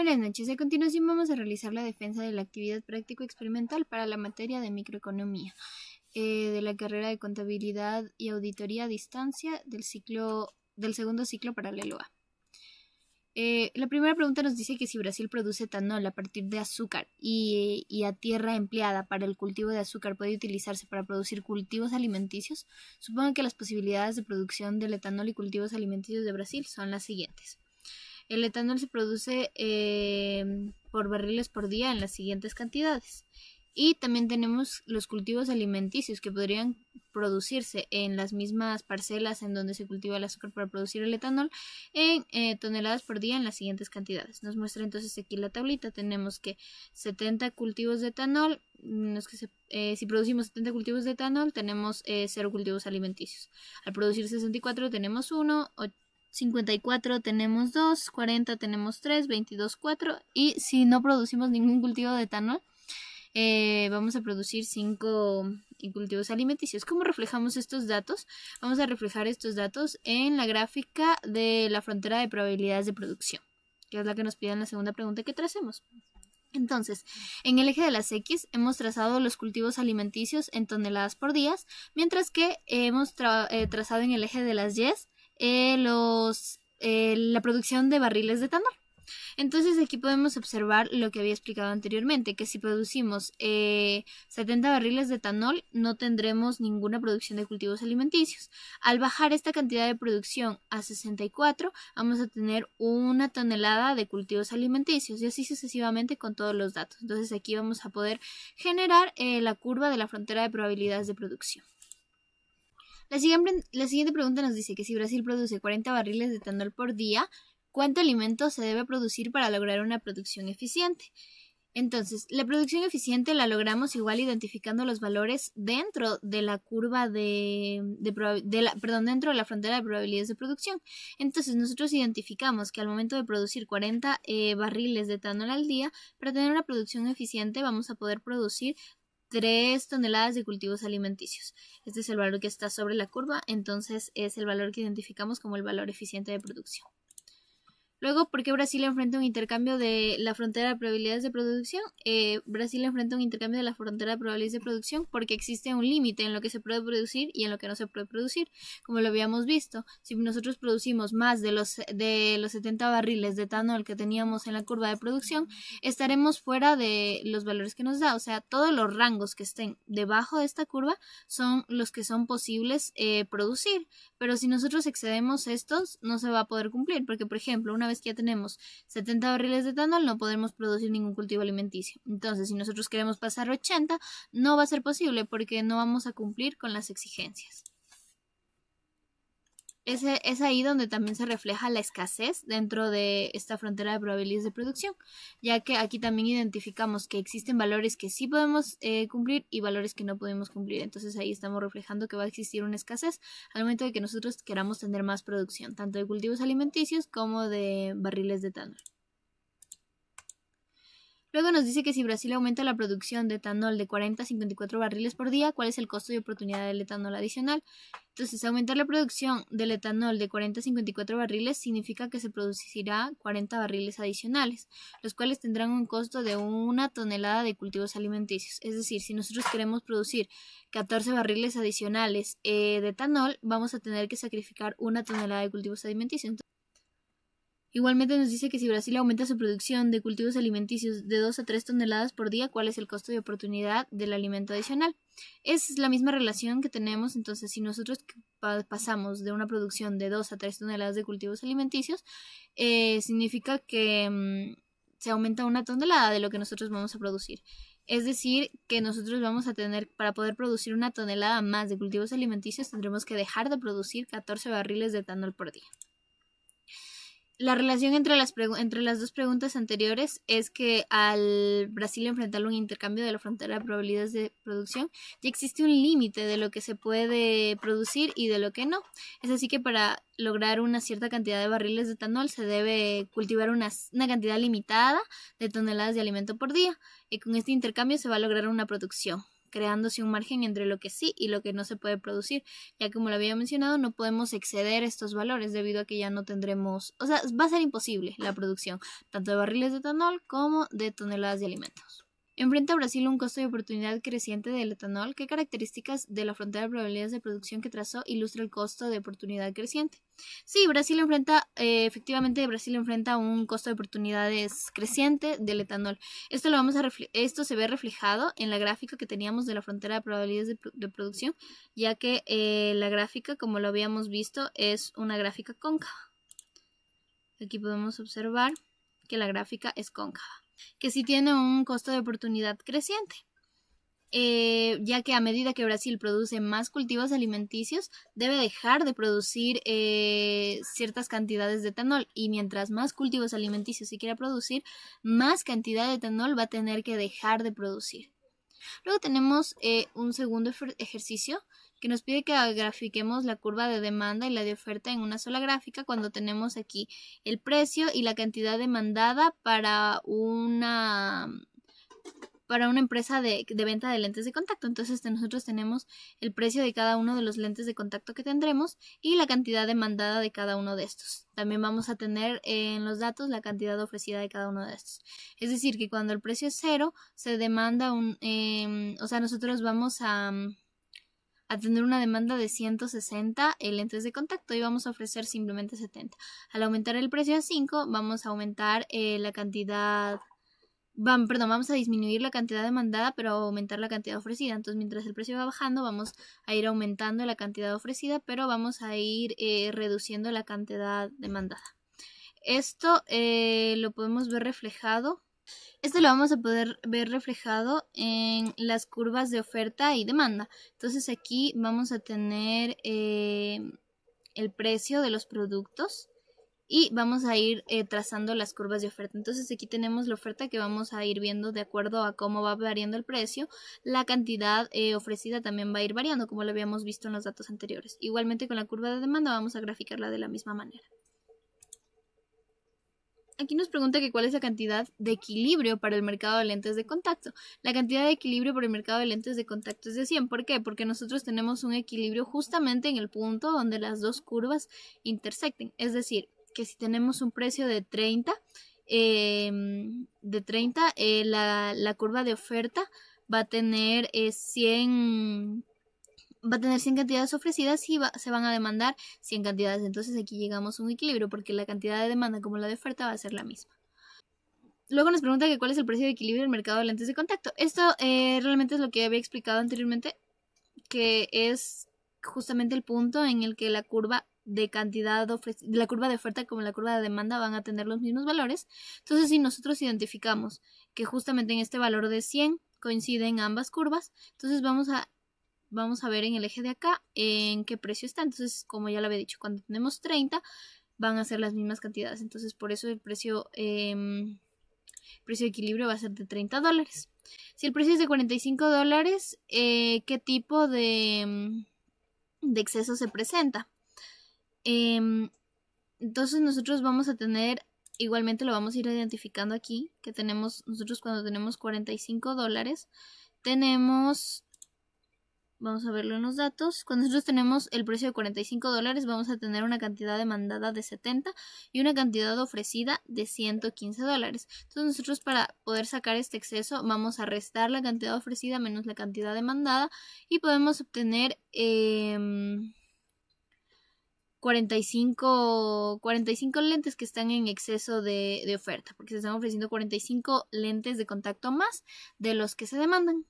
Buenas noches. A continuación vamos a realizar la defensa de la actividad práctico-experimental para la materia de microeconomía de la carrera de contabilidad y auditoría a distancia del segundo ciclo paralelo A. La primera pregunta nos dice que si Brasil produce etanol a partir de azúcar y a tierra empleada para el cultivo de azúcar puede utilizarse para producir cultivos alimenticios, supongo que las posibilidades de producción del etanol y cultivos alimenticios de Brasil son las siguientes. El etanol se produce por barriles por día en las siguientes cantidades. Y también tenemos los cultivos alimenticios que podrían producirse en las mismas parcelas en donde se cultiva el azúcar para producir el etanol en toneladas por día en las siguientes cantidades. Nos muestra entonces aquí la tablita. Tenemos que 70 cultivos de etanol, si producimos 70 cultivos de etanol tenemos 0 cultivos alimenticios. Al producir 64 tenemos 1, 54 tenemos 2, 40 tenemos 3, 22 4 y si no producimos ningún cultivo de etanol vamos a producir 5 cultivos alimenticios. ¿Cómo reflejamos estos datos? Vamos a reflejar estos datos en la gráfica de la frontera de probabilidades de producción, que es la que nos pide en la segunda pregunta que tracemos. Entonces, en el eje de las X hemos trazado los cultivos alimenticios en toneladas por día, mientras que hemos trazado en el eje de las Y la producción de barriles de etanol. Entonces aquí podemos observar lo que había explicado anteriormente, que si producimos 70 barriles de etanol no tendremos ninguna producción de cultivos alimenticios. Al bajar esta cantidad de producción a 64 vamos a tener 1 tonelada de cultivos alimenticios y así sucesivamente con todos los datos. Entonces aquí vamos a poder generar la curva de la frontera de probabilidades de producción. La siguiente pregunta nos dice que si Brasil produce 40 barriles de etanol por día, ¿cuánto alimento se debe producir para lograr una producción eficiente? Entonces, la producción eficiente la logramos igual identificando los valores dentro de la curva dentro de la frontera de probabilidades de producción. Entonces, nosotros identificamos que al momento de producir 40 barriles de etanol al día, para tener una producción eficiente vamos a poder producir 3 toneladas de cultivos alimenticios. Este es el valor que está sobre la curva, entonces es el valor que identificamos como el valor eficiente de producción. Luego, ¿por qué Brasil enfrenta un intercambio de la frontera de probabilidades de producción? Brasil enfrenta un intercambio de la frontera de probabilidades de producción porque existe un límite en lo que se puede producir y en lo que no se puede producir. Como lo habíamos visto, si nosotros producimos más de los 70 barriles de etanol que teníamos en la curva de producción, estaremos fuera de los valores que nos da. O sea, todos los rangos que estén debajo de esta curva son los que son posibles producir. Pero si nosotros excedemos estos, no se va a poder cumplir porque, por ejemplo, una vez que ya tenemos 70 barriles de etanol no podemos producir ningún cultivo alimenticio. Entonces, si nosotros queremos pasar 80, no va a ser posible porque no vamos a cumplir con las exigencias. Es ahí donde también se refleja la escasez dentro de esta frontera de probabilidades de producción, ya que aquí también identificamos que existen valores que sí podemos cumplir y valores que no podemos cumplir. Entonces ahí estamos reflejando que va a existir una escasez al momento de que nosotros queramos tener más producción, tanto de cultivos alimenticios como de barriles de etanol. Luego nos dice que si Brasil aumenta la producción de etanol de 40 a 54 barriles por día, ¿cuál es el costo de oportunidad del etanol adicional? Entonces, aumentar la producción del etanol de 40 a 54 barriles significa que se producirá 40 barriles adicionales, los cuales tendrán un costo de 1 tonelada de cultivos alimenticios. Es decir, si nosotros queremos producir 14 barriles adicionales de etanol, vamos a tener que sacrificar 1 tonelada de cultivos alimenticios. Igualmente nos dice que si Brasil aumenta su producción de cultivos alimenticios de 2 a 3 toneladas por día, ¿cuál es el costo de oportunidad del alimento adicional? Es la misma relación que tenemos, entonces si nosotros pasamos de una producción de 2 a 3 toneladas de cultivos alimenticios, significa que se aumenta 1 tonelada de lo que nosotros vamos a producir. Es decir, que nosotros vamos a tener, para poder producir 1 tonelada más de cultivos alimenticios, tendremos que dejar de producir 14 barriles de etanol por día. La relación entre las dos preguntas anteriores es que al Brasil enfrentar un intercambio de la frontera de probabilidades de producción, ya existe un límite de lo que se puede producir y de lo que no. Es así que para lograr una cierta cantidad de barriles de etanol se debe cultivar una cantidad limitada de toneladas de alimento por día. Y con este intercambio se va a lograr una producción. creándose un margen entre lo que sí y lo que no se puede producir, ya que como lo había mencionado, no podemos exceder estos valores debido a que ya no tendremos, o sea, va a ser imposible la producción tanto de barriles de etanol como de toneladas de alimentos. ¿Enfrenta Brasil un costo de oportunidad creciente del etanol? ¿Qué características de la frontera de probabilidades de producción que trazó ilustra el costo de oportunidad creciente? Sí, efectivamente Brasil enfrenta un costo de oportunidades creciente del etanol. Esto se ve reflejado en la gráfica que teníamos de la frontera de probabilidades de producción, ya que la gráfica, como lo habíamos visto, es una gráfica cóncava. Aquí podemos observar que la gráfica es cóncava, que sí tiene un costo de oportunidad creciente, ya que a medida que Brasil produce más cultivos alimenticios, debe dejar de producir ciertas cantidades de etanol, y mientras más cultivos alimenticios se quiera producir, más cantidad de etanol va a tener que dejar de producir. Luego tenemos un segundo ejercicio que nos pide que grafiquemos la curva de demanda y la de oferta en una sola gráfica cuando tenemos aquí el precio y la cantidad demandada para una empresa de venta de lentes de contacto. Entonces nosotros tenemos el precio de cada uno de los lentes de contacto que tendremos y la cantidad demandada de cada uno de estos. También vamos a tener en los datos la cantidad ofrecida de cada uno de estos. Es decir, que cuando el precio es 0, se demanda nosotros vamos a tener una demanda de 160 lentes de contacto y vamos a ofrecer simplemente 70. Al aumentar el precio a 5, vamos a aumentar vamos a disminuir la cantidad demandada, pero aumentar la cantidad ofrecida. Entonces, mientras el precio va bajando, vamos a ir aumentando la cantidad ofrecida, pero vamos a ir reduciendo la cantidad demandada. Esto lo podemos ver reflejado. Esto lo vamos a poder ver reflejado en las curvas de oferta y demanda. Entonces aquí vamos a tener el precio de los productos y vamos a ir trazando las curvas de oferta. Entonces aquí tenemos la oferta que vamos a ir viendo de acuerdo a cómo va variando el precio. La cantidad ofrecida también va a ir variando, como lo habíamos visto en los datos anteriores. Igualmente con la curva de demanda vamos a graficarla de la misma manera. Aquí nos pregunta que cuál es la cantidad de equilibrio para el mercado de lentes de contacto. La cantidad de equilibrio para el mercado de lentes de contacto es de 100. ¿Por qué? Porque nosotros tenemos un equilibrio justamente en el punto donde las dos curvas intersecten. Es decir, que si tenemos un precio de 30, la curva de oferta va a tener 100 cantidades ofrecidas y se van a demandar 100 cantidades. Entonces aquí llegamos a un equilibrio porque la cantidad de demanda como la de oferta va a ser la misma. Luego nos pregunta que cuál es el precio de equilibrio del mercado de lentes de contacto. Esto realmente es lo que había explicado anteriormente, que es justamente el punto en el que la curva de la curva de oferta como la curva de demanda van a tener los mismos valores. Entonces, si nosotros identificamos que justamente en este valor de 100 coinciden ambas curvas, entonces vamos a ver en el eje de acá en qué precio está. Entonces, como ya lo había dicho, cuando tenemos 30 van a ser las mismas cantidades. Entonces, por eso el precio de equilibrio va a ser de $30. Si el precio es de $45, ¿qué tipo de exceso se presenta? Entonces nosotros vamos a tener, igualmente lo vamos a ir identificando aquí, que nosotros cuando tenemos $45, vamos a verlo en los datos. Cuando nosotros tenemos el precio de $45, vamos a tener una cantidad demandada de 70 y una cantidad ofrecida de $115. Entonces nosotros, para poder sacar este exceso, vamos a restar la cantidad ofrecida menos la cantidad demandada y podemos obtener 45 lentes que están en exceso de oferta, porque se están ofreciendo 45 lentes de contacto más de los que se demandan.